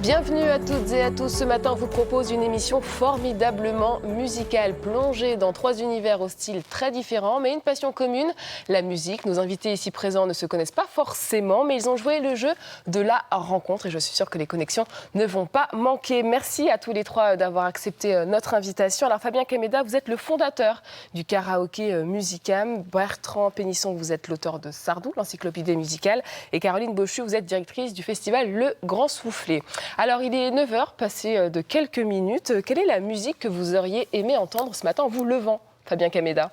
Bienvenue à toutes et à tous. Ce matin, on vous propose une émission formidablement musicale, plongée dans 3 univers au style très différents, mais une passion commune, la musique. Nos invités ici présents ne se connaissent pas forcément, mais ils ont joué le jeu de la rencontre et je suis sûre que les connexions ne vont pas manquer. Merci à tous les 3 d'avoir accepté notre invitation. Alors Fabien Cameda, vous êtes le fondateur du karaoké Musicam. Bertrand Pénisson, vous êtes l'auteur de Sardou, l'encyclopédie musicale. Et Caroline Bochu, vous êtes directrice du festival Le Grand Soufflet. Alors, il est 9h, passé de quelques minutes. Quelle est la musique que vous auriez aimé entendre ce matin en vous levant, Fabien Cameda ?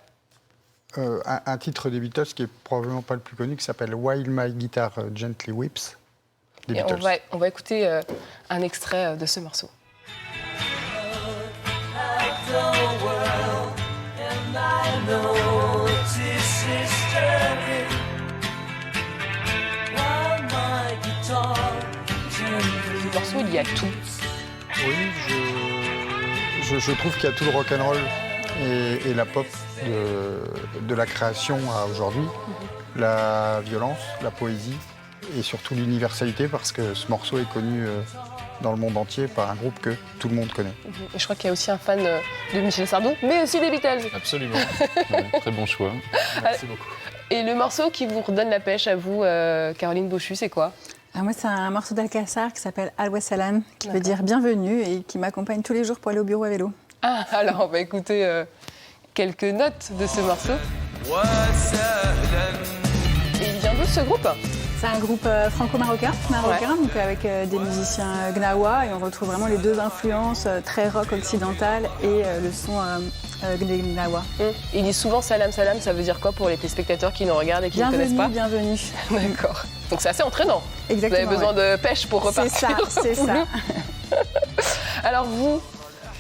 Un titre des Beatles qui est probablement pas le plus connu, qui s'appelle While My Guitar Gently Weeps. Des Et Beatles. on va écouter un extrait de ce morceau. Le morceau, il y a tout. Oui, je trouve qu'il y a tout le rock'n'roll et la pop de la création à aujourd'hui, la violence, la poésie et surtout l'universalité parce que ce morceau est connu dans le monde entier par un groupe que tout le monde connaît. Et je crois qu'il y a aussi un fan de Michel Sardou, mais aussi des Beatles. Absolument. Ouais, très bon choix. Merci beaucoup. Et le morceau qui vous redonne la pêche à vous, Caroline Bochu, c'est quoi ? Moi, c'est un morceau d'Alcaçar qui s'appelle Al Wassalam, qui veut dire bienvenue et qui m'accompagne tous les jours pour aller au bureau à vélo. Ah, alors on va écouter quelques notes de ce morceau. Et il vient d'où ce groupe ? C'est un groupe franco-marocain, donc avec des musiciens gnawa, et on retrouve vraiment les deux influences, très rock occidental et le son des gnawa. Il dit souvent salam salam, ça veut dire quoi pour les téléspectateurs qui nous regardent et qui ne connaissent pas ? Bienvenue. D'accord. Donc c'est assez entraînant. Exactement. Vous avez besoin de pêche pour repartir. C'est ça. Alors vous,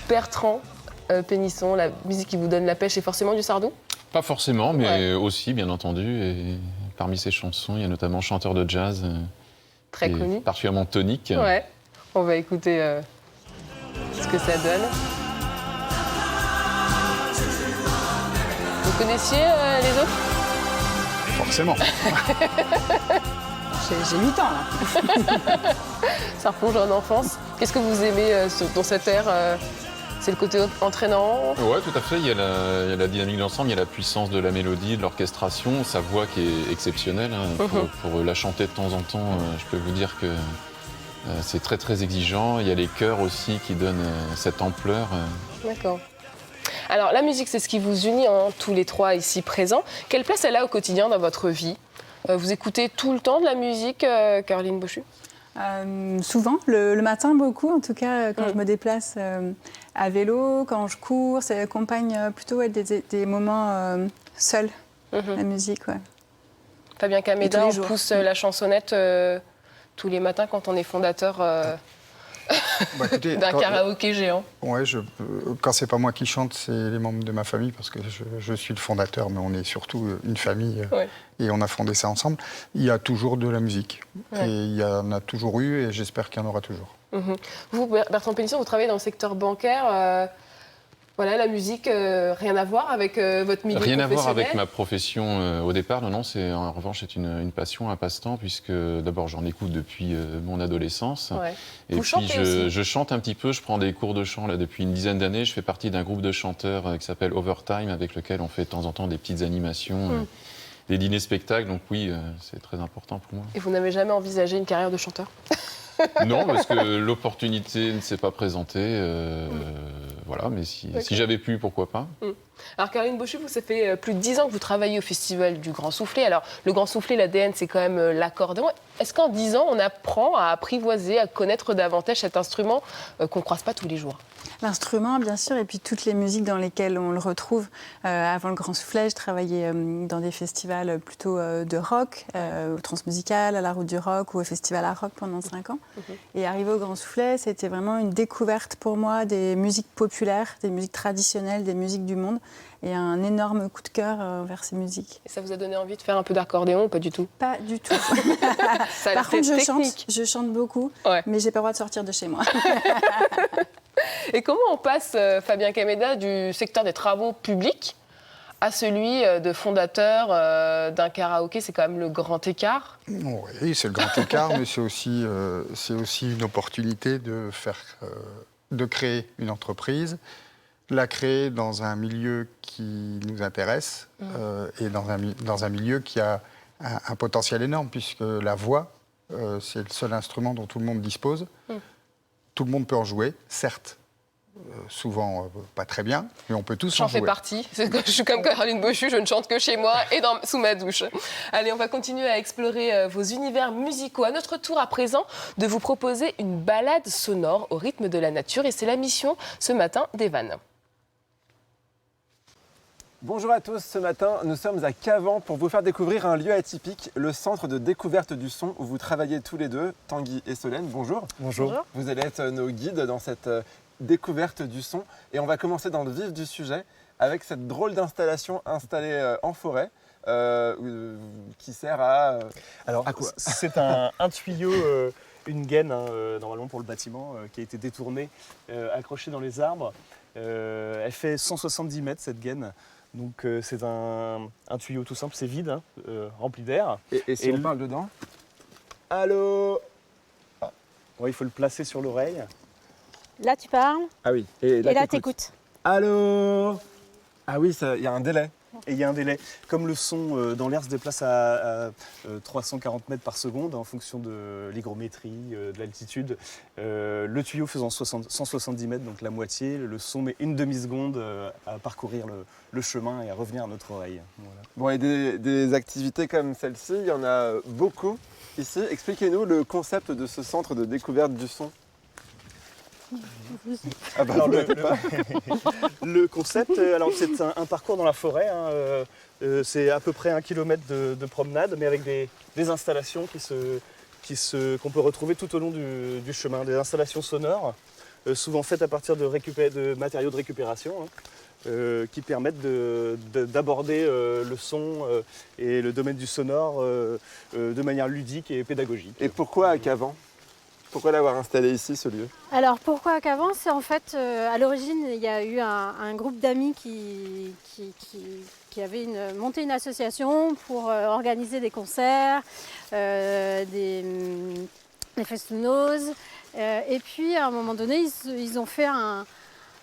Bertrand Pénisson, la musique qui vous donne la pêche, c'est forcément du Sardou ? Pas forcément, mais aussi, bien entendu. Et parmi ces chansons, il y a notamment Chanteur de jazz. Très connu. Particulièrement tonique. Ouais. On va écouter ce que ça donne. Vous connaissiez les autres ? Forcément. J'ai 8 ans, là. Ça replonge en enfance. Qu'est-ce que vous aimez dans cette ère C'est le côté entraînant ? Oui, tout à fait. Il y a la dynamique de l'ensemble, il y a la puissance de la mélodie, de l'orchestration, sa voix qui est exceptionnelle. Pour la chanter de temps en temps, je peux vous dire que c'est très très exigeant. Il y a les chœurs aussi qui donnent cette ampleur. D'accord. Alors la musique, c'est ce qui vous unit tous les 3 ici présents. Quelle place elle a au quotidien dans votre vie ? Vous écoutez tout le temps de la musique, Caroline Bochu ? Souvent, le matin beaucoup, en tout cas quand je me déplace à vélo, quand je cours, ça accompagne plutôt des moments seuls, la musique. Ouais. Fabien Cameda, on pousse la chansonnette tous les matins quand on est fondateur d'un karaoké géant. Ouais, quand c'est pas moi qui chante, c'est les membres de ma famille parce que je suis le fondateur, mais on est surtout une famille et on a fondé ça ensemble. Il y a toujours de la musique et il y en a toujours eu et j'espère qu'il y en aura toujours. Vous, Bertrand Pénisson, vous travaillez dans le secteur bancaire. Voilà, la musique, rien à voir avec votre milieu professionnel ? Rien à voir avec ma profession au départ. Non, en revanche, c'est une passion, un passe-temps, puisque d'abord, j'en écoute depuis mon adolescence. Ouais. Et vous puis, chantez aussi ? je chante un petit peu, je prends des cours de chant là, depuis une dizaine d'années. Je fais partie d'un groupe de chanteurs qui s'appelle Overtime, avec lequel on fait de temps en temps des petites animations, des dîners-spectacles. Donc oui, c'est très important pour moi. Et vous n'avez jamais envisagé une carrière de chanteur ? Non, parce que l'opportunité ne s'est pas présentée. Voilà, mais si j'avais pu, pourquoi pas. Alors Caroline Bochu, ça fait plus de 10 ans que vous travaillez au Festival du Grand Soufflet. Alors le Grand Soufflet, l'ADN, c'est quand même l'accordéon. Est-ce qu'en 10 ans, on apprend à apprivoiser, à connaître davantage cet instrument qu'on ne croise pas tous les jours ? L'instrument, bien sûr, et puis toutes les musiques dans lesquelles on le retrouve. Avant le Grand Soufflet, je travaillais dans des festivals plutôt de rock, au Transmusical, à la Route du Rock ou au Festival Art Rock pendant 5 ans. Et arrivé au Grand Soufflet, c'était vraiment une découverte pour moi des musiques populaires populaires, des musiques traditionnelles, des musiques du monde, et un énorme coup de cœur vers ces musiques. Et ça vous a donné envie de faire un peu d'accordéon ou pas du tout? Pas du tout. Ça a l'air Par contre, technique. je chante beaucoup, Ouais. mais j'ai pas le droit de sortir de chez moi. Et comment on passe, Fabien Cameda, du secteur des travaux publics à celui de fondateur d'un karaoké? C'est quand même le grand écart. Oui, c'est le grand écart, mais c'est aussi une opportunité de créer une entreprise, la créer dans un milieu qui nous intéresse et dans un milieu qui a un potentiel énorme, puisque la voix, c'est le seul instrument dont tout le monde dispose. Tout le monde peut en jouer, certes. Souvent pas très bien, mais on peut tous en J'en jouer. fais partie. Je suis comme Caroline Boschu, je ne chante que chez moi et sous ma douche. Allez, on va continuer à explorer vos univers musicaux. À notre tour à présent de vous proposer une balade sonore au rythme de la nature. Et c'est la mission ce matin d'Evan. Bonjour à tous, ce matin nous sommes à Cavan pour vous faire découvrir un lieu atypique, le centre de découverte du son où vous travaillez tous les deux, Tanguy et Solène. Bonjour. Bonjour. Vous allez être nos guides dans cette découverte du son et on va commencer dans le vif du sujet avec cette drôle d'installation installée en forêt qui sert à... Alors, à quoi? c'est un tuyau, une gaine, normalement pour le bâtiment, qui a été détournée, accrochée dans les arbres. Elle fait 170 mètres cette gaine. Donc c'est un tuyau tout simple, c'est vide, rempli d'air. Et si Et on parle dedans? Allô? Ouais, il faut le placer sur l'oreille. Là, tu parles Ah oui. et là, t'écoutes. t'écoutes. Allô? Ah oui, il y a un délai. Et il y a un délai. Comme le son dans l'air se déplace à 340 mètres par seconde en fonction de l'hygrométrie, de l'altitude, le tuyau faisant 170 mètres, donc la moitié, le son met une demi-seconde à parcourir le chemin et à revenir à notre oreille. Voilà. Bon, et des activités comme celle-ci, il y en a beaucoup ici. Expliquez-nous le concept de ce centre de découverte du son. Ah bah, Alors, vous l'avez pas. le concept, alors c'est un parcours dans la forêt. C'est à peu près 1 kilomètre de promenade, mais avec des installations qu'on peut retrouver tout au long du chemin. Des installations sonores, souvent faites à partir de matériaux de récupération, qui permettent d'aborder le son et le domaine du sonore de manière ludique et pédagogique. Et pourquoi à Cavan? Pourquoi l'avoir installé ici, ce lieu? Alors, pourquoi qu'avant? C'est en fait, à l'origine, il y a eu un groupe d'amis qui avait monté une association pour organiser des concerts, des festounos. Et puis, à un moment donné, ils ont fait un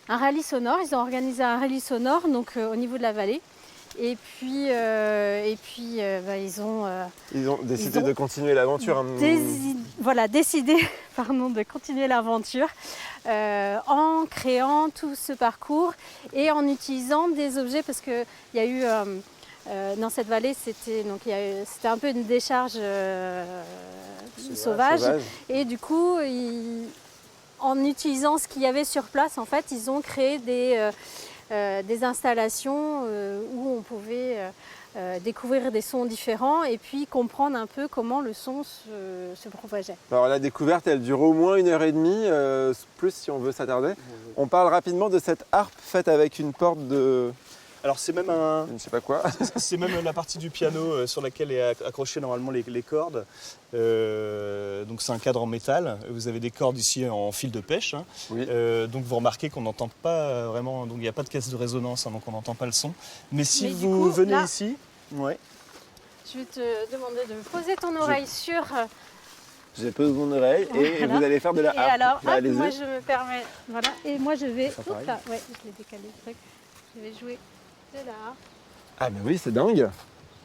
rallye sonore. Ils ont organisé un rallye sonore donc, au niveau de la vallée. Et puis, ils ont décidé de continuer l'aventure. décidé de continuer l'aventure en créant tout ce parcours et en utilisant des objets parce qu'il y a eu dans cette vallée, c'était un peu une décharge sauvage. Et du coup, en utilisant ce qu'il y avait sur place, en fait, ils ont créé des installations où on pouvait découvrir des sons différents et puis comprendre un peu comment le son se propageait. Alors la découverte, elle dure au moins 1h30, plus si on veut s'attarder. On parle rapidement de cette harpe faite avec une porte de... Alors c'est même je ne sais pas quoi. c'est même la partie du piano sur laquelle est accroché normalement les cordes. Donc c'est un cadre en métal. Vous avez des cordes ici en fil de pêche. Oui. Donc vous remarquez qu'on n'entend pas vraiment. Donc il n'y a pas de caisse de résonance, donc on n'entend pas le son. Mais si Mais du vous coup, venez là, ici, ouais. Je vais te demander de poser ton oreille sur... J'ai posé mon oreille et Voilà. vous allez faire de la Et harpe. alors, Bah, hop, allez-y. moi je me permets... Voilà, et moi je vais... Ça, pareil. Oups là, ouais, je l'ai décalé le truc. Je vais jouer de là. Ah mais oui, c'est dingue.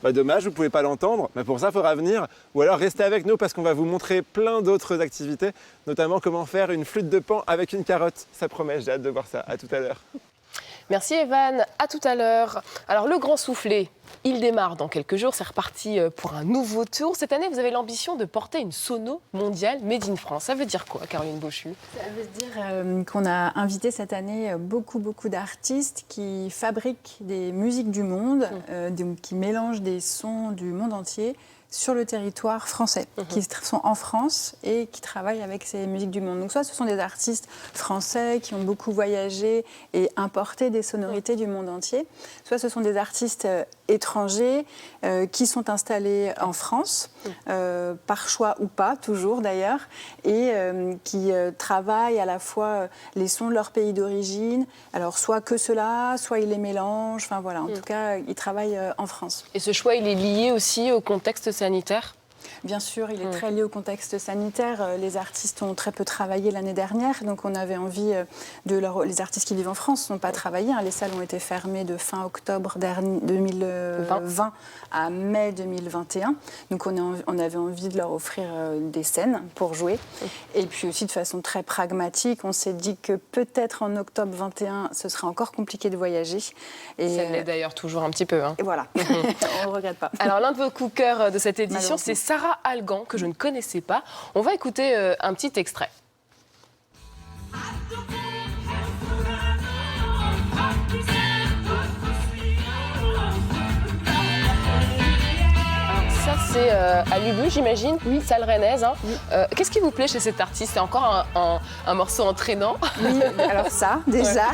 Bah, dommage, vous ne pouvez pas l'entendre, mais pour ça, il faudra venir. Ou alors restez avec nous parce qu'on va vous montrer plein d'autres activités, notamment comment faire une flûte de pan avec une carotte. Ça promet, j'ai hâte de voir ça. À tout à l'heure. Merci Evan, à tout à l'heure. Alors le grand soufflé, Il démarre dans quelques jours, c'est reparti pour un nouveau tour. Cette année, vous avez l'ambition de porter une sono mondiale made in France. Ça veut dire quoi, Caroline Beauchu? Ça veut dire qu'on a invité cette année beaucoup d'artistes qui fabriquent des musiques du monde, qui mélangent des sons du monde entier sur le territoire français, qui sont en France et qui travaillent avec ces musiques du monde. Donc soit ce sont des artistes français qui ont beaucoup voyagé et importé des sonorités du monde entier, soit ce sont des artistes étrangers qui sont installés en France, par choix ou pas, toujours d'ailleurs, et qui travaillent à la fois les sons de leur pays d'origine, alors soit que cela, soit ils les mélangent, enfin voilà, en tout cas, ils travaillent en France. Et ce choix, il est lié aussi au contexte sanitaire? Bien sûr, il est très lié au contexte sanitaire. Les artistes ont très peu travaillé l'année dernière, donc on avait envie les artistes qui vivent en France n'ont pas travaillé. Les salles ont été fermées de fin octobre 2020 à mai 2021. Donc on avait envie de leur offrir des scènes pour jouer. Et puis aussi de façon très pragmatique, on s'est dit que peut-être en octobre 2021, ce serait encore compliqué de voyager. Et ça l'est d'ailleurs toujours un petit peu. Et voilà, on ne regrette pas. Alors l'un de vos coups de cœur de cette édition, c'est Sarah Algan, que je ne connaissais pas. On va écouter un petit extrait. Ça, c'est à Lubu, j'imagine, salle rennaise. Hein. Oui. Qu'est-ce qui vous plaît chez cet artiste? C'est encore un morceau entraînant? Oui, alors ça, déjà,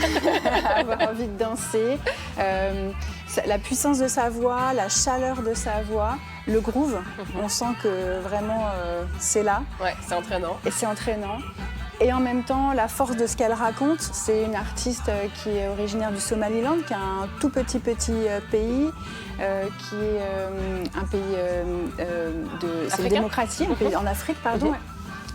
avoir envie de danser. La puissance de sa voix, la chaleur de sa voix, le groove, on sent que vraiment c'est là. Ouais, c'est entraînant. Et c'est entraînant. Et en même temps, la force de ce qu'elle raconte, c'est une artiste qui est originaire du Somaliland, qui est un tout petit pays, qui est un pays c'est une démocratie, un pays en Afrique, pardon.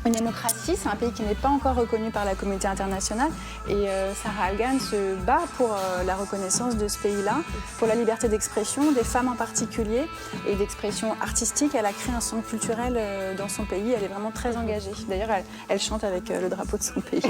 Une démocratie, c'est un pays qui n'est pas encore reconnu par la communauté internationale. Et Sarah Algan se bat pour la reconnaissance de ce pays-là, pour la liberté d'expression, des femmes en particulier, et d'expression artistique. Elle a créé un centre culturel dans son pays. Elle est vraiment très engagée. D'ailleurs, elle chante avec le drapeau de son pays.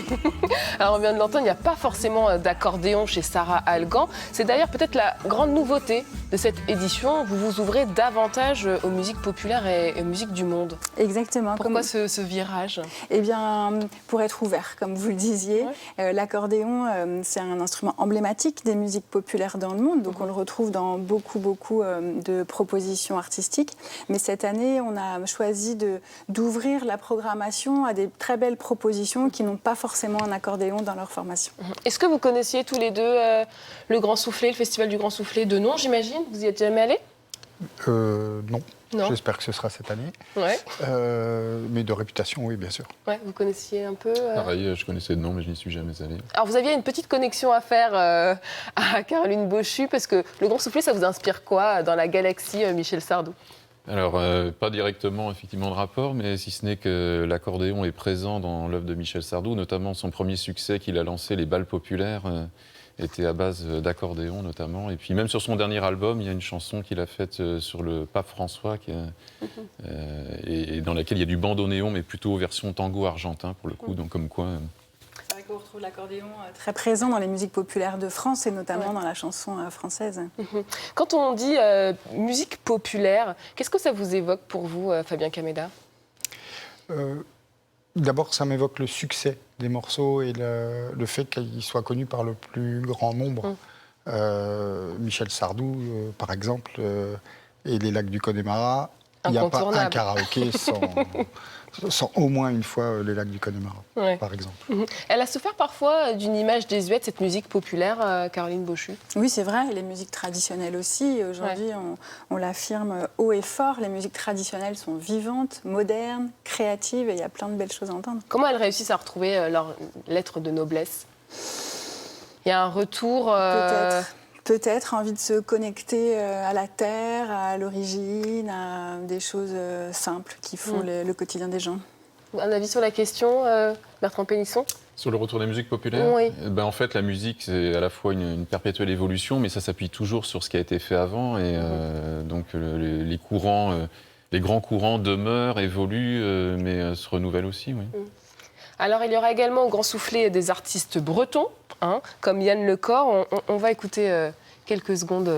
Alors, on vient de l'entendre, il n'y a pas forcément d'accordéon chez Sarah Algan. C'est d'ailleurs peut-être la grande nouveauté de cette édition. Vous vous ouvrez davantage aux musiques populaires et aux musiques du monde. Exactement. Pourquoi ce virage? Eh bien, pour être ouvert, comme vous le disiez. L'accordéon, c'est un instrument emblématique des musiques populaires dans le monde, donc on le retrouve dans beaucoup de propositions artistiques. Mais cette année, on a choisi d'ouvrir la programmation à des très belles propositions qui n'ont pas forcément un accordéon dans leur formation. Est-ce que vous connaissiez tous les deux le Grand Soufflet, le Festival du Grand Soufflet de nom, j'imagine? Vous y êtes jamais allé? Non. Non. J'espère que ce sera cette année. Ouais. Mais de réputation, oui, bien sûr. Ouais, vous connaissiez un peu Pareil, je connaissais le nom, mais je n'y suis jamais allé. Alors, vous aviez une petite connexion à faire à Caroline Beauchu, parce que le Grand Soufflet, ça vous inspire quoi dans la galaxie Michel Sardou? Alors, pas directement, effectivement, de rapport, mais si ce n'est que l'accordéon est présent dans l'œuvre de Michel Sardou, notamment son premier succès qu'il a lancé, Les Bals Populaires, était à base d'accordéon notamment. Et puis même sur son dernier album, il y a une chanson qu'il a faite sur le pape François et dans laquelle il y a du bandoneon, mais plutôt version tango argentin pour le coup. Donc comme quoi... C'est vrai qu'on retrouve l'accordéon très présent dans les musiques populaires de France et notamment dans la chanson française. Quand on dit musique populaire, qu'est-ce que ça vous évoque pour vous, Fabien Cameda? D'abord, ça m'évoque le succès des morceaux et le fait qu'ils soient connus par le plus grand nombre. Michel Sardou, par exemple, et les Lacs du Connemara. Il n'y a pas un karaoké sans au moins une fois les Lacs du Connemara, par exemple. Elle a souffert parfois d'une image désuète, cette musique populaire, Caroline Beauchu? Oui, c'est vrai, les musiques traditionnelles aussi. Aujourd'hui, on l'affirme haut et fort, les musiques traditionnelles sont vivantes, modernes, créatives, et il y a plein de belles choses à entendre. Comment elles réussissent à retrouver leur lettre de noblesse? Il y a un retour... Peut-être envie de se connecter à la terre, à l'origine, à des choses simples qui font le quotidien des gens. Un avis sur la question, Bertrand Pénisson? Sur le retour des musiques populaires? Oui. En fait, la musique, c'est à la fois une perpétuelle évolution, mais ça s'appuie toujours sur ce qui a été fait avant. Et donc, les grands courants demeurent, évoluent, mais se renouvellent aussi, oui. Alors, il y aura également au Grand Soufflet des artistes bretons, comme Yann Lecor. On va écouter quelques secondes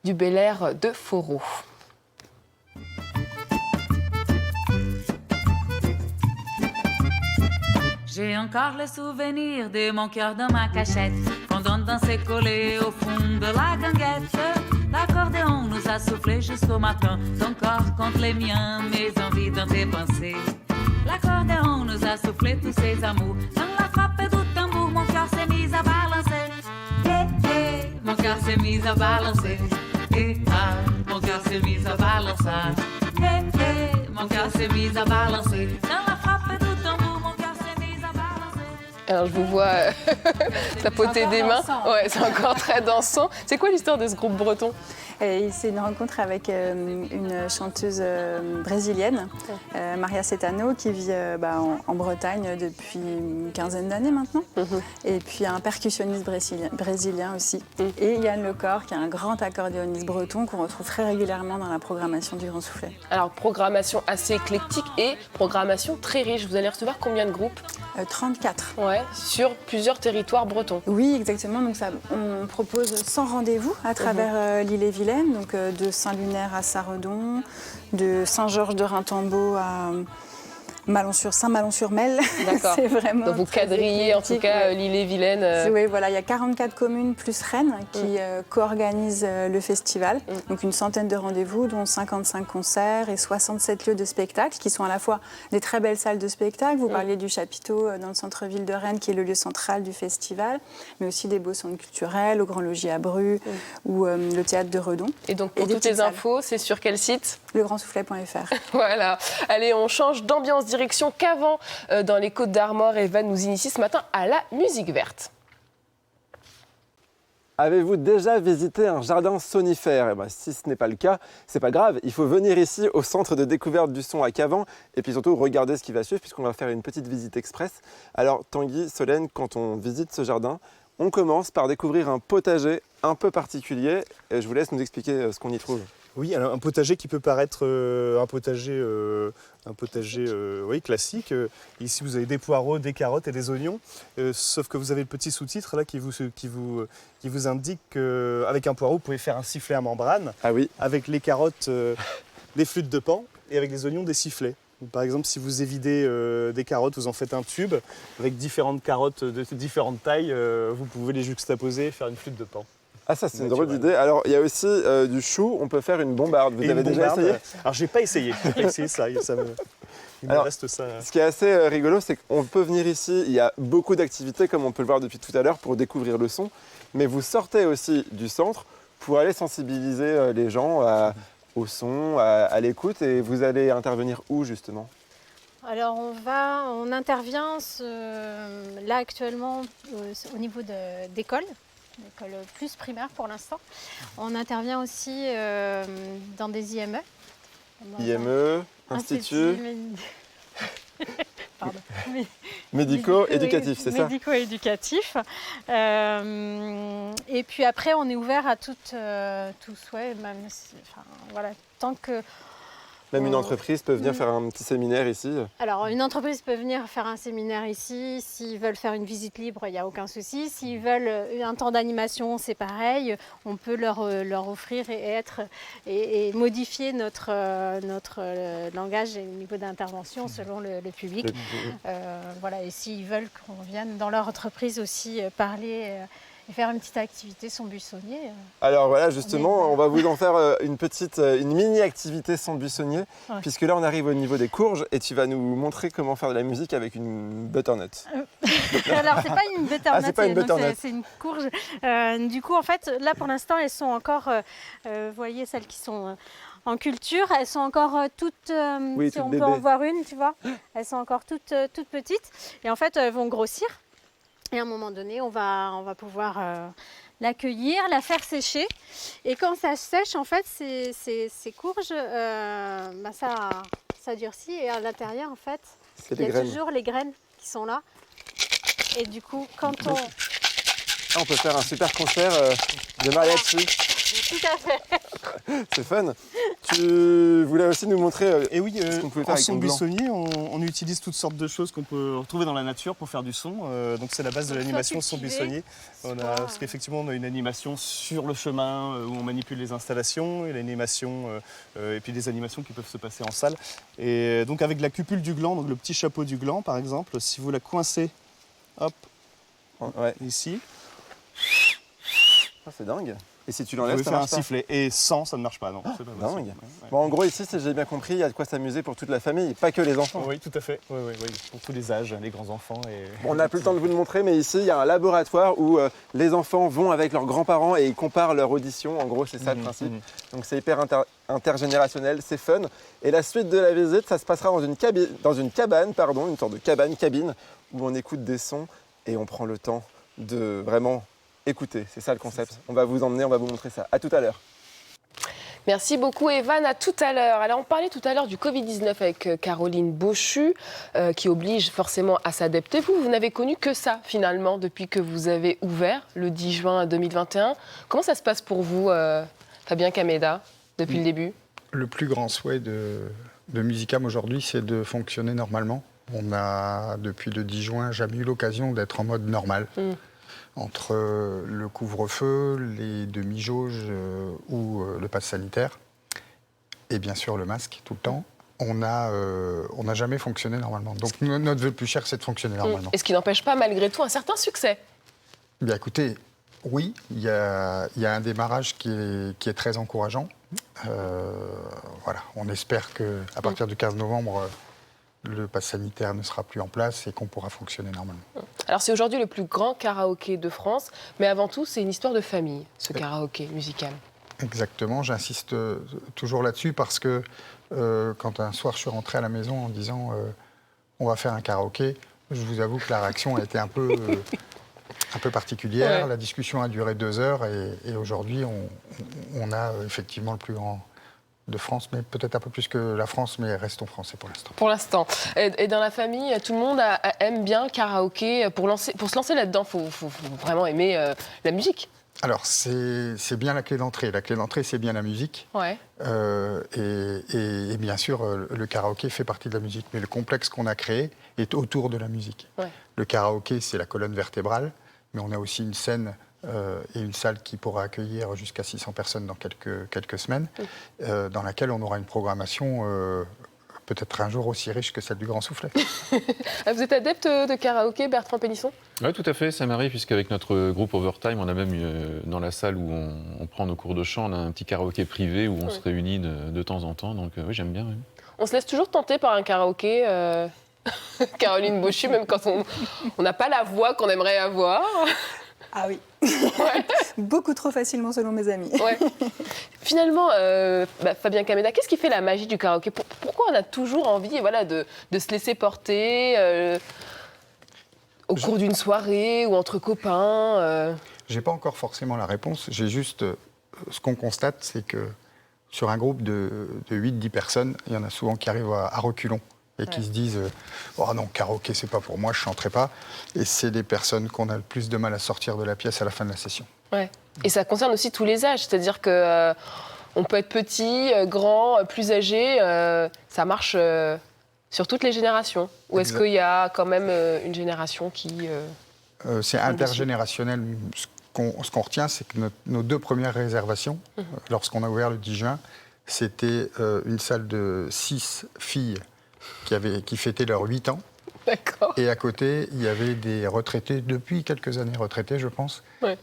du Bel Air de Fauroux. J'ai encore le souvenir de mon cœur dans ma cachette, quand on dansait collé au fond de la ganguette. L'accordéon nous a soufflé jusqu'au matin, ton corps contre les miens, mes envies dans tes pensées. L'accordéon nous a soufflé tous ses amours, dans la frappe du tambour, mon cœur s'est mis à balancer. Mon cœur s'est mis à balancer. Mon cœur s'est mis à balancer. Mon cœur s'est mis à balancer. Dans la frappe du tambour, mon cœur s'est mis à balancer. Alors je vous vois tapoter des mains. Ouais, c'est encore très dansant. C'est quoi l'histoire de ce groupe breton? C'est une rencontre avec une chanteuse brésilienne, Maria Setano, qui vit en Bretagne depuis une quinzaine d'années maintenant. Et puis un percussionniste brésilien aussi. Et Yann Lecor, qui est un grand accordéoniste breton qu'on retrouve très régulièrement dans la programmation du Grand Soufflet. Alors programmation assez éclectique et programmation très riche. Vous allez recevoir combien de groupes? 34. Ouais, sur plusieurs territoires bretons. Oui, exactement. Donc on propose 100 rendez-vous à travers l'île-et-Vilaine. Donc de Saint-Lunaire à Sarredon, de Saint-Georges de Rintembeau à Saint-Malon-sur-Melle. D'accord. C'est vraiment. Donc vous quadrillez en tout cas l'île-et-Vilaine. Oui, voilà, il y a 44 communes plus Rennes qui co-organisent le festival. Donc une centaine de rendez-vous, dont 55 concerts et 67 lieux de spectacle qui sont à la fois des très belles salles de spectacle. Vous parliez du chapiteau dans le centre-ville de Rennes qui est le lieu central du festival, mais aussi des beaux centres culturels, au Grand Logis à Bru ou le théâtre de Redon. Et donc pour toutes les infos, c'est sur quel site? Legrandsoufflet.fr. Voilà. Allez, on change d'ambiance, direction Cavan dans les Côtes d'Armor, et va nous initier ce matin à la musique verte. Avez-vous déjà visité un jardin sonifère? Si ce n'est pas le cas, c'est pas grave. Il faut venir ici au centre de découverte du son à Cavan et puis surtout regarder ce qui va suivre puisqu'on va faire une petite visite express. Alors Tanguy, Solène, quand on visite ce jardin, on commence par découvrir un potager un peu particulier. Et je vous laisse nous expliquer ce qu'on y trouve. Oui, alors un potager qui peut paraître un potager classique. Ici, vous avez des poireaux, des carottes et des oignons. Sauf que vous avez le petit sous-titre là qui vous indique qu'avec un poireau, vous pouvez faire un sifflet à membrane. Ah oui. Avec les carottes, des flûtes de pan, et avec les oignons, des sifflets. Par exemple, si vous évidez des carottes, vous en faites un tube. Avec différentes carottes de différentes tailles, vous pouvez les juxtaposer et faire une flûte de pan. Ah ça, c'est une drôle d'idée. Alors, il y a aussi du chou, on peut faire une bombarde. Vous avez déjà essayé? Alors, j'ai pas essayé. Il me reste ça. Ce qui est assez rigolo, c'est qu'on peut venir ici, il y a beaucoup d'activités, comme on peut le voir depuis tout à l'heure, pour découvrir le son. Mais vous sortez aussi du centre pour aller sensibiliser les gens au son, à l'écoute. Et vous allez intervenir où, justement? Alors on intervient là actuellement au niveau d'écoles. L'école plus primaire pour l'instant. On intervient aussi dans des IME. IME, Institut médico-éducatif, c'est ça? Médico-éducatif. Et puis après, on est ouvert à tout souhait, même tant que... Même une entreprise peut venir faire un petit séminaire ici? Alors, une entreprise peut venir faire un séminaire ici. S'ils veulent faire une visite libre, il n'y a aucun souci. S'ils veulent un temps d'animation, c'est pareil. On peut leur offrir et modifier notre langage et niveau d'intervention selon le public. Et s'ils veulent qu'on vienne dans leur entreprise aussi parler... et faire une petite activité son buissonnier. Alors voilà, justement, on va vous en faire une mini-activité son buissonnier, puisque là on arrive au niveau des courges et tu vas nous montrer comment faire de la musique avec une butternut. Alors c'est pas une butternut, c'est pas une butternut. C'est une courge. Du coup en fait, là pour l'instant elles sont encore, vous voyez celles qui sont en culture, elles sont encore toutes, si on peut en voir une, tu vois, elles sont encore toutes petites et en fait elles vont grossir. Et à un moment donné, on va pouvoir l'accueillir, la faire sécher. Et quand ça sèche, en fait, ces courges, ça durcit. Et à l'intérieur, en fait, il y a toujours les graines qui sont là. Et du coup, quand on peut faire un super concert de mariachi. Tout à fait. C'est fun. Tu voulais aussi nous montrer Et oui, ce qu'on pouvait faire en avec son ton gland. buissonnier, on utilise toutes sortes de choses qu'on peut retrouver dans la nature pour faire du son. Donc c'est la base de l'animation son buissonnier. Parce qu'effectivement, on a une animation sur le chemin où on manipule les installations, et l'animation, et puis des animations qui peuvent se passer en salle. Et donc avec la cupule du gland, donc le petit chapeau du gland par exemple, si vous la coincez, hop, Ouais. ici, Ah, c'est dingue. Et si tu vous l'enlèves, pouvez ça faire un marche pas. sifflet. Et sans, ça ne marche pas, non. C'est pas possible. dingue. Ouais. Bon, en gros, ici, si j'ai bien compris, il y a de quoi s'amuser pour toute la famille, pas que les enfants. Oui, tout à fait. Oui, pour tous les âges, les grands-enfants. Bon, on n'a plus le temps de vous le montrer, mais ici, il y a un laboratoire où les enfants vont avec leurs grands-parents et ils comparent leur audition. En gros, c'est ça le principe. Donc, c'est hyper intergénérationnel, c'est fun. Et la suite de la visite, ça se passera dans une cabane, une sorte de cabine, où on écoute des sons et on prend le temps de vraiment écouter. C'est ça le concept. On va vous emmener, on va vous montrer ça. À tout à l'heure. Merci beaucoup Evan, à tout à l'heure. Alors on parlait tout à l'heure du Covid-19 avec Caroline Beauchu, qui oblige forcément à s'adapter. Vous n'avez connu que ça finalement depuis que vous avez ouvert le 10 juin 2021. Comment ça se passe pour vous, Fabien Kameda, depuis le début? Le plus grand souhait de Musicam aujourd'hui, c'est de fonctionner normalement. On n'a, depuis le 10 juin, jamais eu l'occasion d'être en mode normal. Entre le couvre-feu, les demi-jauges ou le pass sanitaire, et bien sûr le masque tout le temps, on n'a jamais fonctionné normalement. Donc notre vœu le plus cher, c'est de fonctionner normalement. Et ce qui n'empêche pas malgré tout un certain succès. Bien écoutez, oui, il y a un démarrage qui est très encourageant. Voilà, on espère qu'à partir du 15 novembre, le pass sanitaire ne sera plus en place et qu'on pourra fonctionner normalement. Alors c'est aujourd'hui le plus grand karaoké de France, mais avant tout c'est une histoire de famille, ce karaoké musical. Exactement, j'insiste toujours là-dessus parce que quand un soir je suis rentré à la maison en disant on va faire un karaoké, je vous avoue que la réaction a été un peu particulière. Ouais. La discussion a duré 2 heures et aujourd'hui on a effectivement le plus grand de France, mais peut-être un peu plus que la France, mais restons français pour l'instant. Pour l'instant. Et dans la famille, tout le monde aime bien karaoké. Pour se lancer là-dedans, il faut vraiment aimer la musique. Alors, c'est bien la clé d'entrée. La clé d'entrée, c'est bien la musique. Ouais. Et bien sûr, le karaoké fait partie de la musique. Mais le complexe qu'on a créé est autour de la musique. Ouais. Le karaoké, c'est la colonne vertébrale, mais on a aussi une scène et une salle qui pourra accueillir jusqu'à 600 personnes dans quelques semaines, dans laquelle on aura une programmation peut-être un jour aussi riche que celle du Grand Soufflet. Vous êtes adepte de karaoké, Bertrand Pénisson? Oui, tout à fait, ça m'arrive, puisqu'avec notre groupe Overtime, on a même dans la salle où on prend nos cours de chant, on a un petit karaoké privé où on se réunit de temps en temps, donc oui, j'aime bien. Oui. On se laisse toujours tenter par un karaoké, Caroline Beauchu, même quand on n'a pas la voix qu'on aimerait avoir. Ah oui, ouais. Beaucoup trop facilement selon mes amis. Ouais. Finalement, Fabien Kameda, qu'est-ce qui fait la magie du karaoké? Pourquoi on a toujours envie de se laisser porter au cours d'une soirée ou entre copains J'ai pas encore forcément la réponse, j'ai juste... ce qu'on constate, c'est que sur un groupe de 8-10 personnes, il y en a souvent qui arrivent à reculons. Et qui se disent « Oh non, karaoké, c'est pas pour moi, je chanterai pas ». Et c'est des personnes qu'on a le plus de mal à sortir de la pièce à la fin de la session. Ouais. Et ça concerne aussi tous les âges, c'est-à-dire que on peut être petit, grand, plus âgé, ça marche sur toutes les générations. Ou est-ce qu'il y a quand même une génération qui... c'est intergénérationnel. Ce qu'on retient, c'est que nos 2 premières réservations, lorsqu'on a ouvert le 10 juin, c'était une salle de 6 filles qui fêtaient leurs 8 ans. D'accord. Et à côté, il y avait des retraités, depuis quelques années retraités, je pense. Ouais.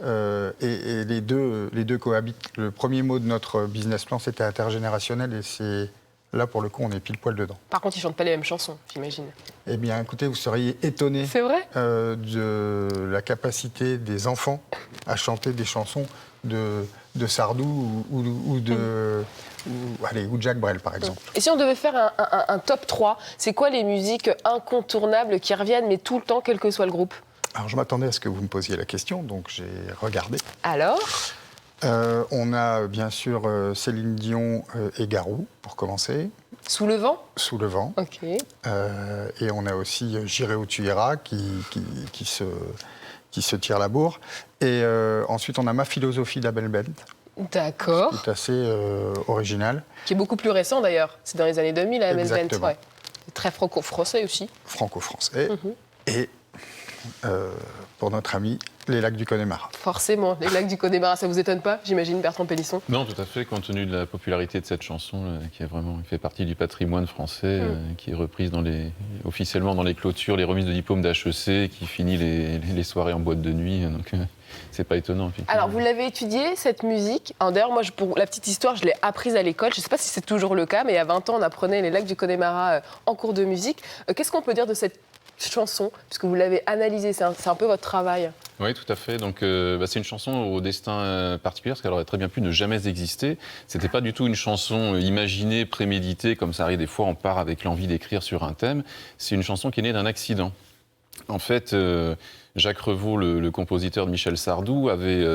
Et les deux cohabitent. Le premier mot de notre business plan, c'était intergénérationnel, et c'est là, pour le coup, on est pile poil dedans. Par contre, ils ne chantent pas les mêmes chansons, j'imagine. Eh bien, écoutez, vous seriez étonnés de la capacité des enfants à chanter des chansons de Sardou ou de Jacques Brel, par exemple. Et si on devait faire un top 3, c'est quoi les musiques incontournables qui reviennent, mais tout le temps, quel que soit le groupe? Alors, je m'attendais à ce que vous me posiez la question, donc j'ai regardé. Alors on a bien sûr Céline Dion et Garou, pour commencer. Sous le vent? Sous le vent. Ok. Et on a aussi J'irai où tu iras, qui se tire la bourre. Et ensuite, on a Ma philosophie d'Abel Bent. D'accord. qui est assez original. Qui est beaucoup plus récent d'ailleurs. C'est dans les années 2000 à MS-20. Exactement. Ouais. C'est très franco-français aussi. Franco-français. Et pour notre ami, les lacs du Connemara. Forcément, les lacs du Connemara, ça vous étonne pas, j'imagine, Bertrand Pélisson? Non, tout à fait, compte tenu de la popularité de cette chanson, qui fait partie du patrimoine français, qui est reprise officiellement dans les clôtures, les remises de diplômes d'HEC, qui finit les soirées en boîte de nuit. Donc, c'est pas étonnant. Alors, vous l'avez étudiée, cette musique. D'ailleurs, moi, pour la petite histoire, je l'ai apprise à l'école. Je ne sais pas si c'est toujours le cas, mais il y a 20 ans, on apprenait les lacs du Connemara en cours de musique. Qu'est-ce qu'on peut dire de cette chanson, puisque vous l'avez analysée, c'est un peu votre travail? Oui, tout à fait. Donc, c'est une chanson au destin particulier, parce qu'elle aurait très bien pu ne jamais exister. C'était pas du tout une chanson imaginée, préméditée, comme ça arrive des fois, on part avec l'envie d'écrire sur un thème. C'est une chanson qui est née d'un accident. En fait, Jacques Revaux, le compositeur de Michel Sardou, avait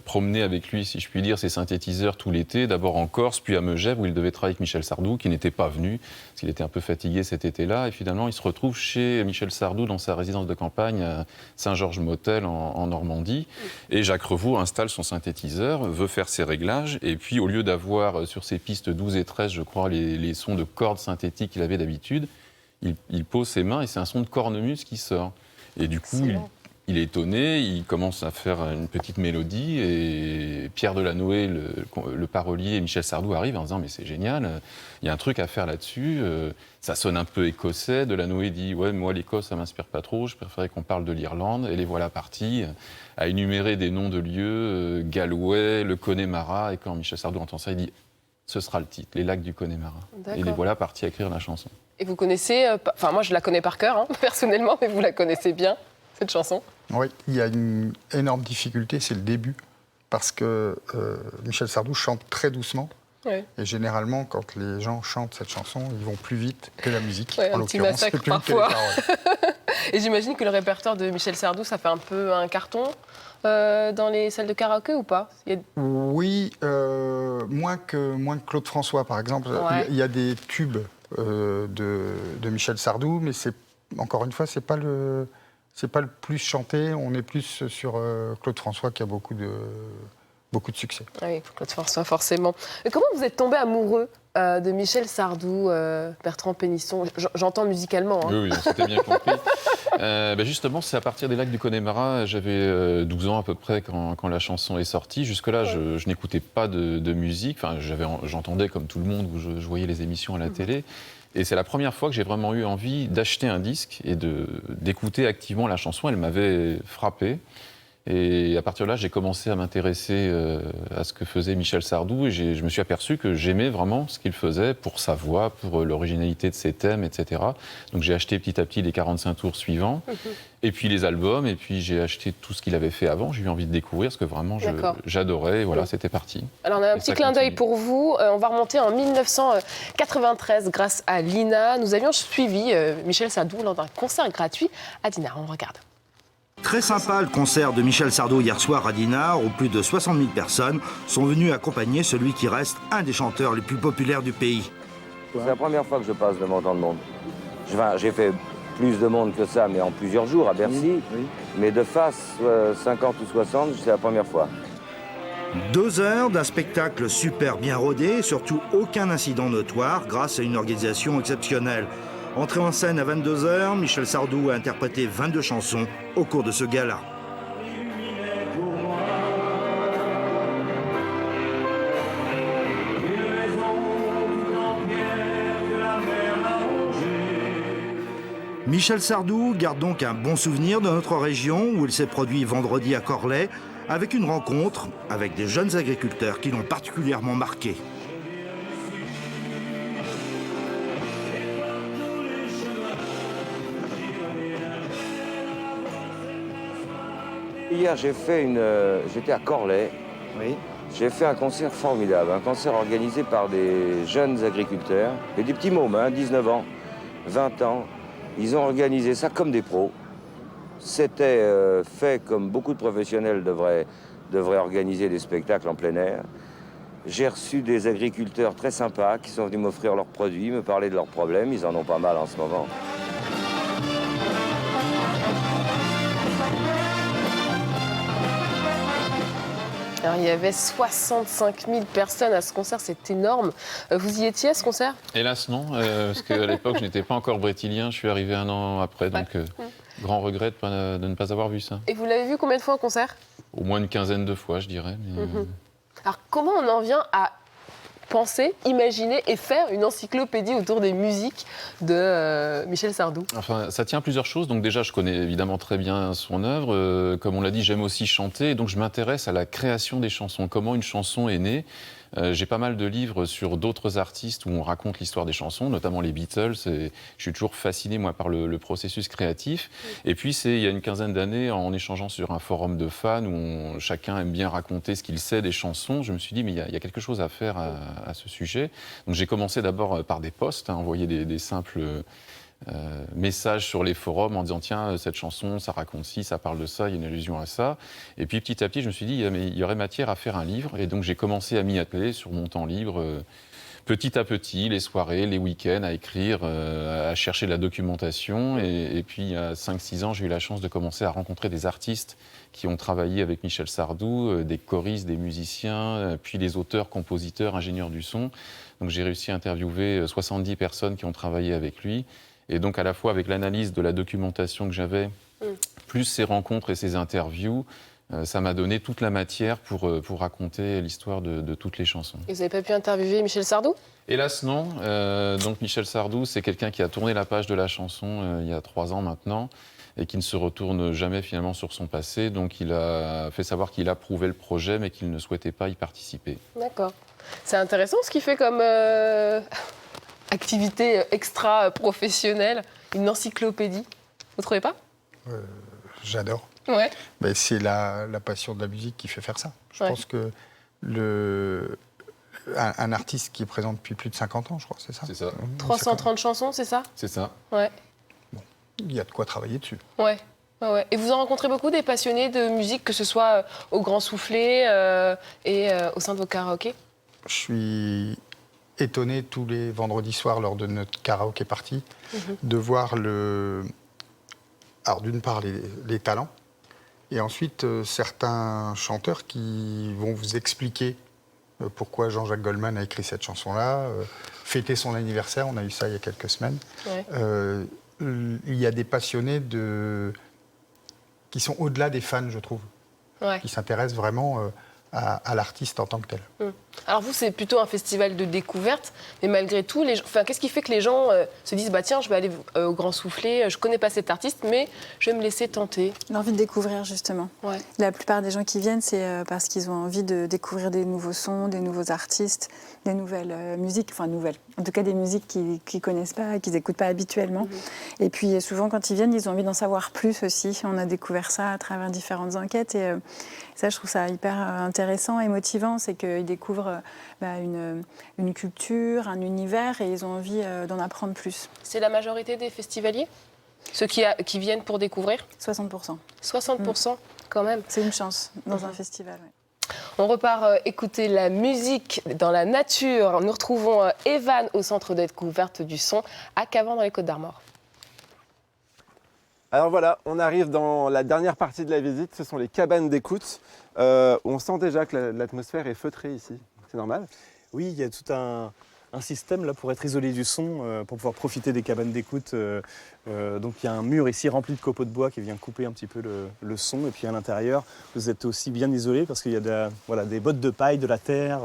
promené avec lui, si je puis dire, ses synthétiseurs tout l'été, d'abord en Corse, puis à Megève, où il devait travailler avec Michel Sardou, qui n'était pas venu, parce qu'il était un peu fatigué cet été-là. Et finalement, il se retrouve chez Michel Sardou, dans sa résidence de campagne à Saint-Georges-Motel, en Normandie. Et Jacques Revaux installe son synthétiseur, veut faire ses réglages, et puis au lieu d'avoir sur ses pistes 12 et 13, je crois, les sons de cordes synthétiques qu'il avait d'habitude, il pose ses mains et c'est un son de cornemuse qui sort. Et du coup, il est étonné, il commence à faire une petite mélodie et Pierre Delanoë, le parolier, et Michel Sardou arrivent en disant « mais c'est génial, il y a un truc à faire là-dessus, ça sonne un peu écossais ». Delanoë dit « ouais, moi l'Écosse ça m'inspire pas trop, je préférais qu'on parle de l'Irlande ». Et les voilà partis à énumérer des noms de lieux, Galway, le Connemara, et quand Michel Sardou entend ça, il dit « ce sera le titre, les lacs du Connemara ». Et les voilà partis à écrire la chanson. Et vous connaissez, enfin moi je la connais par cœur, personnellement, mais vous la connaissez bien, cette chanson? Oui, il y a une énorme difficulté, c'est le début, parce que Michel Sardou chante très doucement. Oui. Et généralement, quand les gens chantent cette chanson, ils vont plus vite que la musique. Ouais, en l'occurrence, plus vite que les paroles. Et j'imagine que le répertoire de Michel Sardou, ça fait un peu un carton dans les salles de karaoké ou pas? Oui, moins que Claude François, par exemple. Ouais. Il y a des tubes de Michel Sardou, mais encore une fois, c'est pas le plus chanté. On est plus sur Claude François qui a beaucoup de succès. Oui, Claude François, forcément. Et comment vous êtes tombé amoureux de Michel Sardou, Bertrand Pélisson? J'entends musicalement. Hein. Oui, c'était bien compris. Justement, c'est à partir des lacs du Connemara. J'avais 12 ans à peu près quand la chanson est sortie. Jusque-là, je n'écoutais pas de musique. Enfin, j'entendais comme tout le monde, où je voyais les émissions à la télé. Et c'est la première fois que j'ai vraiment eu envie d'acheter un disque et d'écouter activement la chanson. Elle m'avait frappé. Et à partir de là, j'ai commencé à m'intéresser à ce que faisait Michel Sardou et je me suis aperçu que j'aimais vraiment ce qu'il faisait pour sa voix, pour l'originalité de ses thèmes, etc. Donc j'ai acheté petit à petit les 45 tours suivants, et puis les albums, et puis j'ai acheté tout ce qu'il avait fait avant. J'ai eu envie de découvrir ce que vraiment j'adorais, et voilà, c'était parti. Alors on a un petit clin d'œil pour vous. On va remonter en 1993 grâce à Lina. Nous avions suivi Michel Sardou lors d'un concert gratuit à Dinard. On regarde. Très sympa le concert de Michel Sardou hier soir à Dinard, où plus de 60 000 personnes sont venues accompagner celui qui reste un des chanteurs les plus populaires du pays. C'est la première fois que je passe devant tant de monde. J'ai fait plus de monde que ça, mais en plusieurs jours à Bercy. Oui. Mais de face, 50 ou 60, c'est la première fois. 2 heures d'un spectacle super bien rodé, surtout aucun incident notoire grâce à une organisation exceptionnelle. Entré en scène à 22h, Michel Sardou a interprété 22 chansons au cours de ce gala. Michel Sardou garde donc un bon souvenir de notre région où il s'est produit vendredi à Corlay avec une rencontre avec des jeunes agriculteurs qui l'ont particulièrement marqué. Hier, j'étais à Corlay. Oui. J'ai fait un concert formidable, un concert organisé par des jeunes agriculteurs, et des petits mômes, 19 ans, 20 ans. Ils ont organisé ça comme des pros. C'était fait comme beaucoup de professionnels devraient organiser des spectacles en plein air. J'ai reçu des agriculteurs très sympas qui sont venus m'offrir leurs produits, me parler de leurs problèmes. Ils en ont pas mal en ce moment. Alors, il y avait 65 000 personnes à ce concert, c'est énorme. Vous y étiez à ce concert? Hélas, non, parce qu'à l'époque, je n'étais pas encore brétilien. Je suis arrivé 1 an après, donc grand regret de ne pas avoir vu ça. Et vous l'avez vu combien de fois au concert? Au moins une quinzaine de fois, je dirais. Mais... Alors, comment on en vient à penser, imaginer et faire une encyclopédie autour des musiques de Michel Sardou? Enfin, ça tient à plusieurs choses. Donc déjà, je connais évidemment très bien son œuvre. Comme on l'a dit, j'aime aussi chanter. Donc je m'intéresse à la création des chansons, comment une chanson est née. J'ai pas mal de livres sur d'autres artistes où on raconte l'histoire des chansons, notamment les Beatles. Je suis toujours fasciné, moi, par le processus créatif. Et puis, il y a une quinzaine d'années, en échangeant sur un forum de fans où chacun aime bien raconter ce qu'il sait des chansons, je me suis dit, mais il y a quelque chose à faire à ce sujet. Donc, j'ai commencé d'abord par des posts, envoyer des simples... messages sur les forums en disant tiens, cette chanson, ça raconte ci, ça parle de ça, il y a une allusion à ça. Et puis petit à petit, je me suis dit mais il y aurait matière à faire un livre. Et donc j'ai commencé à m'y atteler sur mon temps libre, petit à petit, les soirées, les week-ends, à écrire, à chercher de la documentation. Et puis il y a 5-6 ans, j'ai eu la chance de commencer à rencontrer des artistes qui ont travaillé avec Michel Sardou, des choristes, des musiciens, puis des auteurs, compositeurs, ingénieurs du son. Donc j'ai réussi à interviewer 70 personnes qui ont travaillé avec lui. Et donc, à la fois avec l'analyse de la documentation que j'avais, plus ces rencontres et ces interviews, ça m'a donné toute la matière pour raconter l'histoire de toutes les chansons. Et vous n'avez pas pu interviewer Michel Sardou? Hélas, non. Donc, Michel Sardou, c'est quelqu'un qui a tourné la page de la chanson il y a 3 ans maintenant et qui ne se retourne jamais finalement sur son passé. Donc, il a fait savoir qu'il approuvait le projet, mais qu'il ne souhaitait pas y participer. D'accord. C'est intéressant ce qu'il fait comme... activité extra-professionnelle, une encyclopédie. Vous trouvez pas? J'adore. Ouais. Ben, c'est la passion de la musique qui fait faire ça. Je pense que un artiste qui est présent depuis plus de 50 ans, je crois, c'est ça? C'est ça. 330 chansons, c'est ça? C'est ça. Ouais. Bon, il y a de quoi travailler dessus. Ouais. Ouais. Et vous en rencontrez beaucoup des passionnés de musique, que ce soit au Grand Soufflet et au sein de vos karaokés? Je suis étonné tous les vendredis soirs lors de notre karaoké party de voir alors d'une part les talents et ensuite certains chanteurs qui vont vous expliquer pourquoi Jean-Jacques Goldman a écrit cette chanson-là, fêter son anniversaire, on a eu ça il y a quelques semaines. Ouais. Il y a des passionnés qui sont au-delà des fans, je trouve, qui s'intéressent vraiment à l'artiste en tant que tel. Alors vous, c'est plutôt un festival de découverte, mais malgré tout, qu'est-ce qui fait que les gens se disent bah tiens, je vais aller au Grand Soufflet, je connais pas cet artiste, mais je vais me laisser tenter? L'envie de découvrir, justement. Ouais. La plupart des gens qui viennent, c'est parce qu'ils ont envie de découvrir des nouveaux sons, des nouveaux artistes, des nouvelles musiques, enfin nouvelles, en tout cas des musiques qu'ils connaissent pas, qu'ils n'écoutent pas habituellement. Et puis souvent, quand ils viennent, ils ont envie d'en savoir plus aussi. On a découvert ça à travers différentes enquêtes et ça, je trouve ça hyper intéressant et motivant, c'est qu'ils découvrent une culture, un univers et ils ont envie d'en apprendre plus. C'est la majorité des festivaliers? Ceux qui viennent pour découvrir? 60%. 60% quand même. C'est une chance dans un festival. Ouais. On repart écouter la musique dans la nature. Nous retrouvons Evan au centre de découverte du son à Cavan dans les Côtes-d'Armor. Alors voilà, on arrive dans la dernière partie de la visite, ce sont les cabanes d'écoute. On sent déjà que l'atmosphère est feutrée ici, c'est normal? Oui, il y a tout un système là pour être isolé du son, pour pouvoir profiter des cabanes d'écoute. Donc il y a un mur ici rempli de copeaux de bois qui vient couper un petit peu le son. Et puis à l'intérieur, vous êtes aussi bien isolé parce qu'il y a des bottes de paille, de la terre.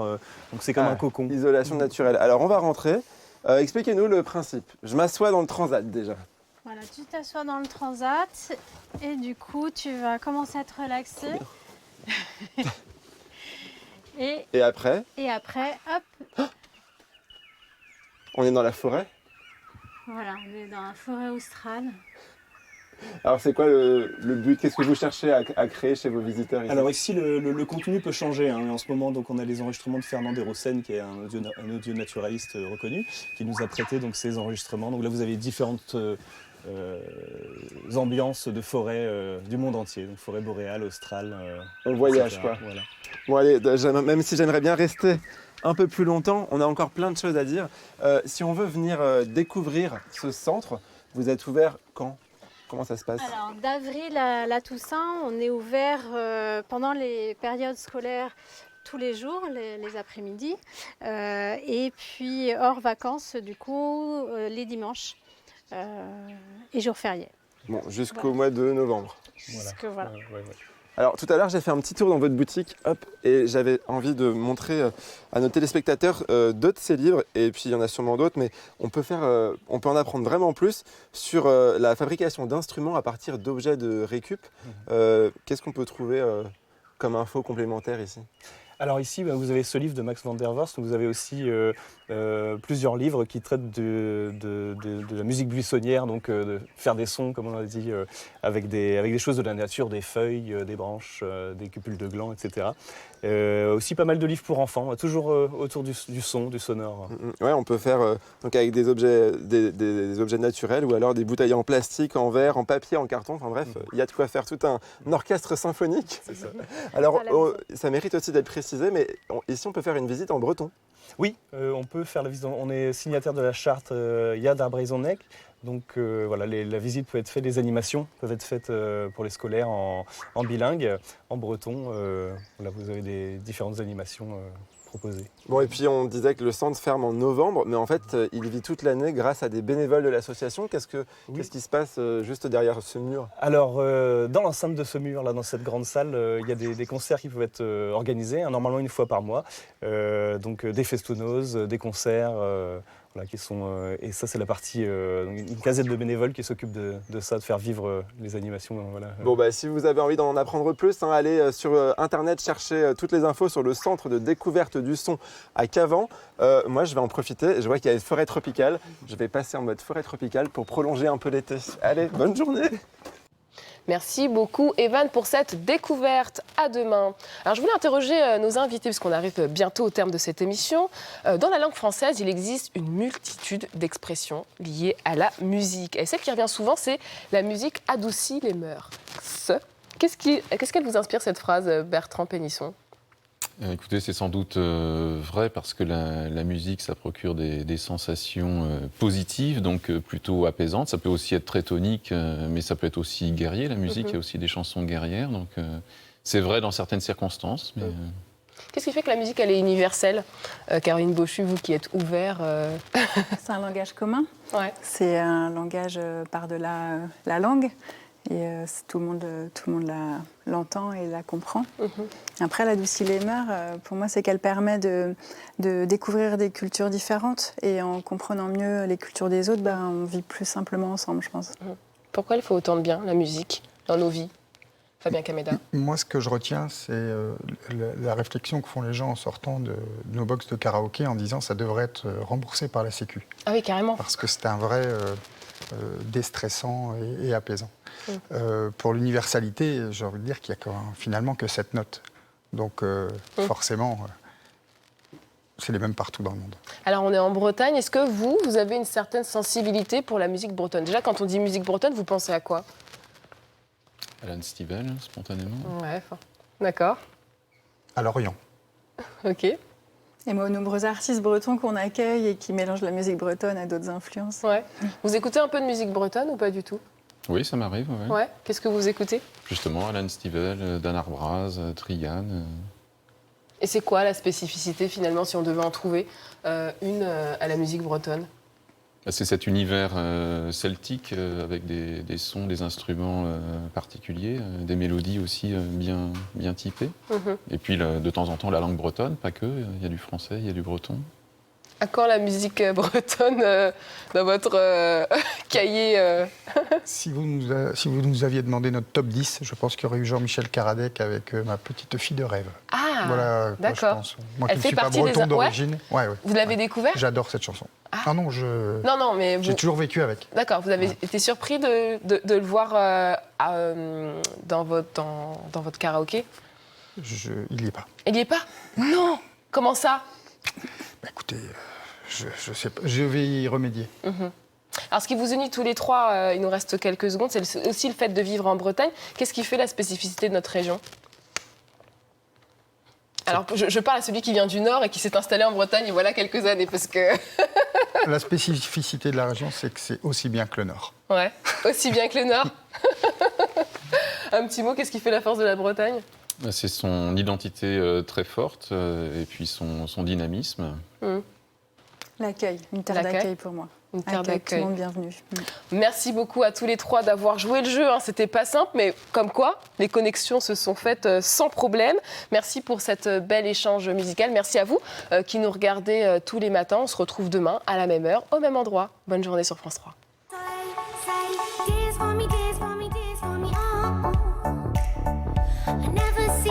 Donc c'est comme un cocon. Isolation naturelle. Alors on va rentrer. Expliquez-nous le principe. Je m'assois dans le transat déjà. Voilà, tu t'assois dans le transat et du coup, tu vas commencer à te relaxer. Et après? Et après, hop. On est dans la forêt? Voilà, on est dans la forêt australe. Alors c'est quoi le but? Qu'est-ce que vous cherchez à créer chez vos visiteurs ici? Alors ici, le contenu peut changer. En ce moment, donc, on a les enregistrements de Fernand Desroussenes, qui est un audio naturaliste reconnu, qui nous a prêté donc, ces enregistrements. Donc là, vous avez différentes ambiances de forêt du monde entier. Donc forêt boréale, australe. On voyage, quoi. Voilà. Bon allez, même si j'aimerais bien rester un peu plus longtemps, on a encore plein de choses à dire. Si on veut venir découvrir ce centre, vous êtes ouvert quand Comment ça se passe? Alors, d'avril à la Toussaint, on est ouvert pendant les périodes scolaires tous les jours, les après-midi, et puis hors vacances, du coup, les dimanches et jours fériés. Bon, jusqu'au mois de novembre. Voilà. Alors tout à l'heure, j'ai fait un petit tour dans votre boutique, et j'avais envie de montrer à nos téléspectateurs deux de ces livres, et puis il y en a sûrement d'autres, mais on peut en apprendre vraiment plus sur la fabrication d'instruments à partir d'objets de récup. Qu'est-ce qu'on peut trouver comme info complémentaire ici? Alors ici, vous avez ce livre de Max van der Vorst, vous avez aussi plusieurs livres qui traitent de la musique buissonnière, donc de faire des sons, comme on a dit, avec des choses de la nature, des feuilles, des branches, des cupules de gland, etc. Aussi pas mal de livres pour enfants, toujours autour du son, du sonore. Ouais, on peut faire donc avec des objets, des objets naturels, ou alors des bouteilles en plastique, en verre, en papier, en carton, enfin bref, il y a de quoi faire tout un orchestre symphonique. C'est ça. Alors ça mérite aussi d'être précisé, mais ici on peut faire une visite en breton. Oui, on peut faire la visite. On est signataire de la charte Yad Arbraizonek. Donc voilà, la visite peut être faite, les animations peuvent être faites pour les scolaires en bilingue, en breton. Voilà, vous avez des différentes animations proposées. Bon, et puis on disait que le centre ferme en novembre, mais en fait il vit toute l'année grâce à des bénévoles de l'association. Qu'est-ce qui se passe juste derrière ce mur? Alors dans l'enceinte de ce mur, là, dans cette grande salle, il y a des concerts qui peuvent être organisés, normalement une fois par mois. Donc des festounos, des concerts. Voilà, et ça, c'est la partie, une quinzaine de bénévoles qui s'occupent de ça, de faire vivre les animations. Voilà. Bon, si vous avez envie d'en apprendre plus, allez sur Internet chercher toutes les infos sur le centre de découverte du son à Cavan. Moi, je vais en profiter. Je vois qu'il y a une forêt tropicale. Je vais passer en mode forêt tropicale pour prolonger un peu l'été. Allez, bonne journée! Merci beaucoup, Evan, pour cette découverte. À demain. Alors, je voulais interroger nos invités, puisqu'on arrive bientôt au terme de cette émission. Dans la langue française, il existe une multitude d'expressions liées à la musique. Et celle qui revient souvent, c'est « la musique adoucit les mœurs ». Qu'est-ce qu'elle vous inspire, cette phrase, Bertrand Pénisson ? Écoutez, c'est sans doute vrai, parce que la musique, ça procure des sensations positives, donc plutôt apaisantes. Ça peut aussi être très tonique, mais ça peut être aussi guerrier, la musique. Il y a aussi des chansons guerrières, donc c'est vrai dans certaines circonstances. Mais, Qu'est-ce qui fait que la musique, elle est universelle? Caroline Bauchu, vous qui êtes ouvert... C'est un langage commun. Ouais. C'est un langage par-delà la langue. Et tout le monde l'entend et la comprend. Après, l'adoucit les mœurs, pour moi, c'est qu'elle permet de découvrir des cultures différentes. Et en comprenant mieux les cultures des autres, on vit plus simplement ensemble, je pense. Pourquoi il faut autant de bien, la musique, dans nos vies? Fabien Cameda. Moi, ce que je retiens, c'est la réflexion que font les gens en sortant de nos box de karaoké en disant que ça devrait être remboursé par la Sécu. Ah oui, carrément. Parce que c'est un vrai déstressant et apaisant. Pour l'universalité, j'ai envie de dire qu'il n'y a finalement que 7 notes. Donc forcément, c'est les mêmes partout dans le monde. Alors on est en Bretagne, est-ce que vous avez une certaine sensibilité pour la musique bretonne? Déjà, quand on dit musique bretonne, vous pensez à quoi? Alan Stivell, spontanément. Ouais, d'accord. À Lorient. Ok. Et moi, aux nombreux artistes bretons qu'on accueille et qui mélangent la musique bretonne à d'autres influences. Ouais. Vous écoutez un peu de musique bretonne ou pas du tout? Oui, ça m'arrive. Ouais. Ouais. Qu'est-ce que vous écoutez? Justement, Alan Stivell, Dan Arbraz, Trian. Et c'est quoi la spécificité finalement, si on devait en trouver une à la musique bretonne? C'est cet univers celtique avec des sons, des instruments particuliers, des mélodies aussi bien typées. Et puis de temps en temps la langue bretonne, pas que, il y a du français, il y a du breton. À quand la musique bretonne dans votre cahier Si vous nous aviez demandé notre top 10, je pense qu'il y aurait eu Jean-Michel Karadec avec Ma petite fille de rêve. Ah, voilà, d'accord. Moi qui ne suis pas breton d'origine. Ouais, vous l'avez découvert? J'adore cette chanson. Ah non, mais j'ai toujours vécu avec. D'accord, vous avez été surpris de le voir dans votre karaoké? Il n'y est pas. Il n'y est pas? Non. Comment ça? Écoutez, je sais pas, je vais y remédier. Alors, ce qui vous unit tous les trois, il nous reste quelques secondes, c'est aussi le fait de vivre en Bretagne. Qu'est-ce qui fait la spécificité de notre région? Alors, je parle à celui qui vient du Nord et qui s'est installé en Bretagne, il y a quelques années, parce que La spécificité de la région, c'est que c'est aussi bien que le Nord. Ouais, aussi bien que le Nord. Un petit mot, qu'est-ce qui fait la force de la Bretagne ? C'est son identité très forte et puis son dynamisme. L'accueil, une terre d'accueil pour moi. Une terre d'accueil. Tout le monde bienvenue. Merci beaucoup à tous les trois d'avoir joué le jeu. C'était pas simple, mais comme quoi, les connexions se sont faites sans problème. Merci pour cette belle échange musical. Merci à vous qui nous regardez tous les matins. On se retrouve demain à la même heure, au même endroit. Bonne journée sur France 3. See